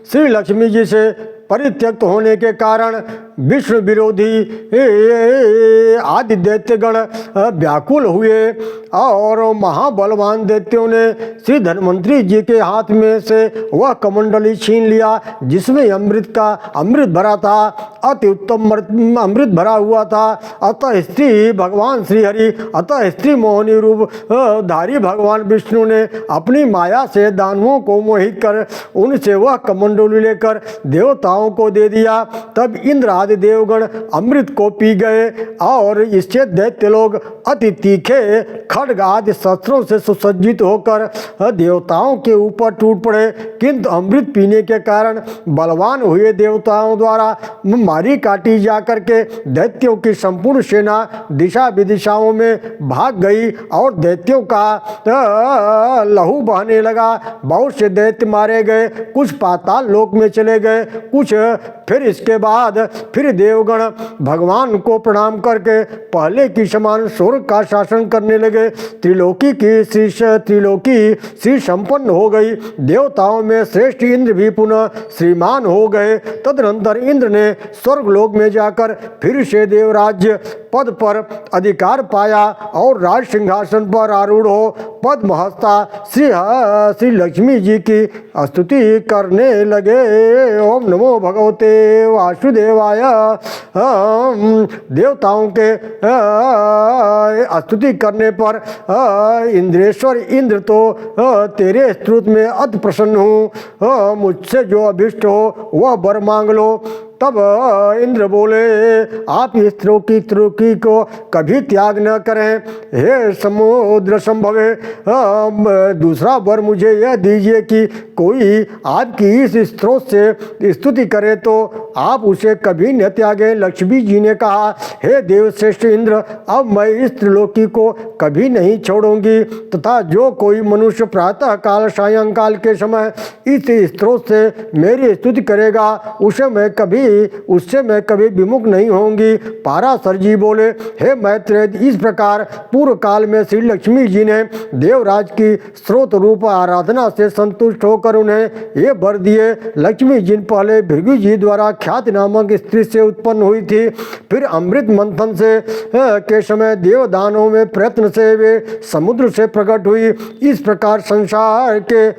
श्री लक्ष्मी जी से परित्यक्त होने के कारण विष्णु विरोधी आदि दैत्यगण व्याकुल हुए और महाबलवान दैत्यों ने श्री धन्वंतरी जी के हाथ में से वह कमंडली छीन लिया जिसमें अमृत भरा था, अति उत्तम अमृत भरा हुआ था। अतः स्त्री मोहिनी रूप धारी भगवान विष्णु ने अपनी माया से दानवों को मोहित कर उनसे वह कमंडली लेकर देवताओं को दे दिया। तब इंद्र आदि देवगण अमृत को पी गए और इससे दैत्य लोग अति तीखे खड्ग आदि शस्त्रों से सुसज्जित होकर देवताओं के ऊपर टूट पड़े, किंतु अमृत पीने के कारण बलवान हुए देवताओं द्वारा मारी काटी जाकर के दैत्यों की संपूर्ण सेना दिशा विदिशाओं में भाग गई और दैत्यों का लहू बहने लगा। बहुत से दैत्य मारे गए, कुछ पाताल लोक में चले गए, कुछ फिर इसके बाद फिर देवगण भगवान को प्रणाम करके पहले की समान स्वर्ग का शासन करने लगे। त्रिलोकी श्री संपन्न हो गई। देवताओं में श्रेष्ठ इंद्र भी पुनः श्रीमान हो गए। तदनंतर इंद्र ने स्वर्गलोक में जाकर फिर से देवराज्य पद पर अधिकार पाया और राज सिंहासन पर आरूढ़ हो पद्महस्ता श्री लक्ष्मी जी की स्तुति करने लगे। ओम नमो भगवते वासुदेवाय। देवताओं के स्तुति करने पर इंद्रेश्वर इंद्र तो तेरे स्तुति में अति प्रसन्न हूँ, मुझसे जो अभिष्ट हो वह वर मांग लो। तब इंद्र बोले, आप इस त्रिलोकी को कभी त्याग न करें। हे समुद्र संभवे, दूसरा वर मुझे यह दीजिए कि कोई आपकी इस स्रोत से स्तुति करे तो आप उसे कभी न त्यागें। लक्ष्मी जी ने कहा, हे देवश्रेष्ठ इंद्र, अब मैं इस त्रिलोकी को कभी नहीं छोड़ूंगी तथा जो कोई मनुष्य प्रातः काल सायंकाल के समय इस स्रोत से मेरी स्तुति करेगा उससे मैं कभी विमुख नहीं होंगी। पाराशर जी बोले, हे मैत्रेय, इस प्रकार पूर्व काल में श्री लक्ष्मी जी ने देवराज की स्रोत रूप आराधना से संतुष्ट होकर उन्हें ये वर दिए। लक्ष्मी जी पहले भृगु जी द्वारा ख्याति नामक स्त्री से उत्पन्न हुई थी, फिर अमृत मंथन से के समय देवदानों में प्रयत्न से वे समुद्र से प्रकट हुई। इस प्रकार संसार के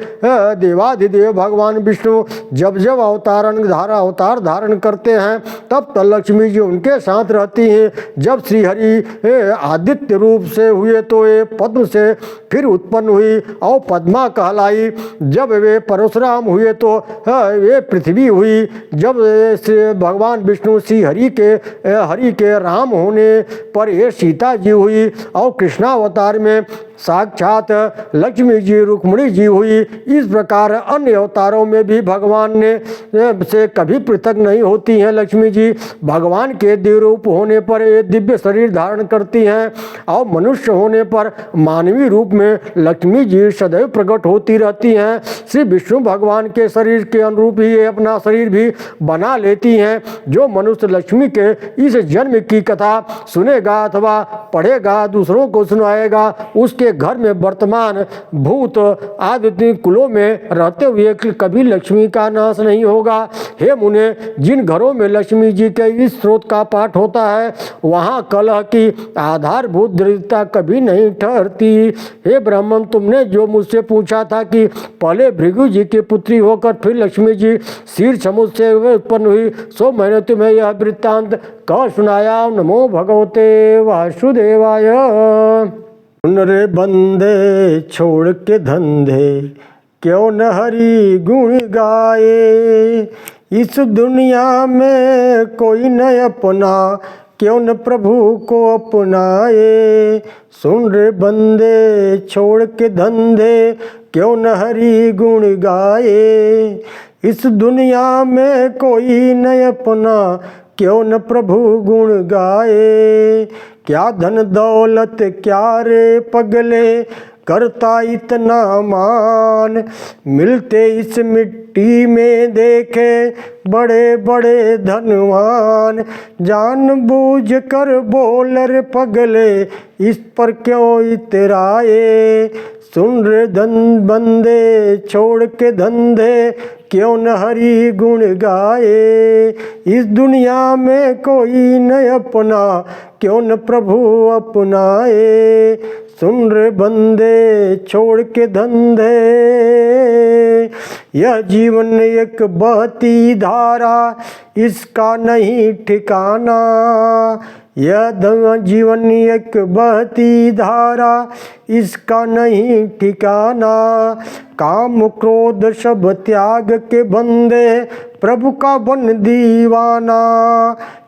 देवाधिदेव भगवान विष्णु जब जब अवतार धारण करते हैं तब लक्ष्मी जी उनके साथ रहती हैं। जब श्री हरि आदित्य रूप से हुए तो ये पद्म से फिर उत्पन्न हुई और पद्मा कहलाई। जब वे परशुराम हुए तो वे पृथ्वी हुई। जब भगवान विष्णु श्री हरि के राम होने पर ये सीता जी हुई और कृष्णावतार में साक्षात लक्ष्मी जी रुक्मिणी जी हुई। इस प्रकार अन्य अवतारों में भी भगवान ने से कभी पृथक नहीं होती हैं। लक्ष्मी जी भगवान के दिव्यरूप होने पर ये दिव्य शरीर धारण करती हैं और मनुष्य होने पर मानवीय रूप में लक्ष्मी जी सदैव प्रकट होती रहती हैं। श्री विष्णु भगवान के शरीर के अनुरूप ही ये अपना शरीर भी बना लेती हैं। जो मनुष्य लक्ष्मी के इस जन्म की कथा सुनेगा अथवा पढ़ेगा, दूसरों को सुनाएगा, उसके घर में वर्तमान भूत आदि कुलों में रहते हुए कभी लक्ष्मी का नाश नहीं होगा। हे मुने, जिन घरों में लक्ष्मी जी के इस स्रोत का पाठ होता है वहाँ कलह की आधारभूत दरिद्रता कभी नहीं ठहरती। हे ब्राह्मण, तुमने जो मुझसे पूछा था कि पहले भृगु जी की पुत्री होकर फिर लक्ष्मी जी क्षीर समुद्र से उत्पन्न हुई, सो मैंने तुम्हें यह वृत्तांत कह सुनाया। नमो भगवते वासुदेवाय। सुन रे बंदे छोड़ के धंधे, क्यों न हरि गुण गाए। इस दुनिया में कोई न अपना, क्यों न प्रभु को अपनाए। सुन रे बंदे छोड़ के धंधे, क्यों न हरि गुण गाए। इस दुनिया में कोई न अपना, क्यों न प्रभु गुण गाए। क्या धन दौलत क्या रे पगले, करता इतना मान। मिलते इस मिट्टी में देखे बड़े बड़े धनवान। जानबूझ कर बोल रे पगले इस पर क्यों इतराए। सुन रे बंदे छोड़ के धंधे क्यों न हरि गुण गाए। इस दुनिया में कोई न अपना क्यों न प्रभु अपनाए। सुन रे बंदे छोड़ के धंधे। यह जीवन एक बहती धारा इसका नहीं ठिकाना। यह जीवन एक बहती धारा इसका नहीं ठिकाना। काम क्रोध सब त्याग के बंदे प्रभु का बन दीवाना।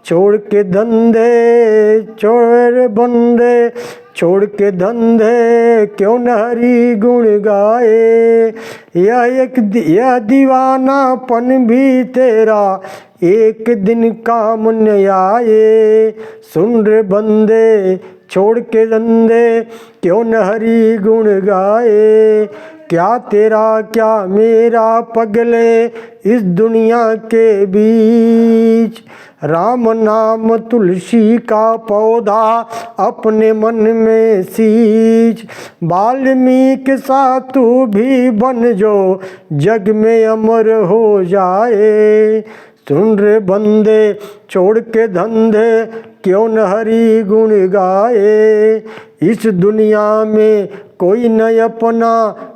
छोड़ के धंधे छोड़ बंदे छोड़ के धंधे क्यों न हरि गुण गाए। यह दीवानापन भी तेरा एक दिन काम न आए। सुन रे बंदे छोड़ के धंधे क्यों न हरि गुण गाए। क्या तेरा क्या मेरा पगले इस दुनिया के बीच। राम नाम तुलसी का पौधा अपने मन में सींच। वाल्मीकि सा तू भी बन जो जग में अमर हो जाए। सुन रे बंदे छोड़ के धंधे क्यों न हरि गुण गाए। इस दुनिया में कोई न अपना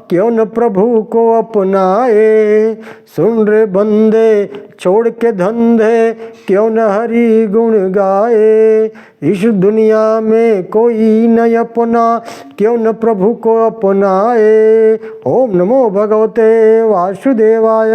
क्यों न प्रभु को अपनाए। सुन रे बंदे छोड़ के धंधे क्यों न हरि गुण गाए। इस दुनिया में कोई न अपना क्यों न प्रभु को अपनाए। ओम नमो भगवते वासुदेवाय।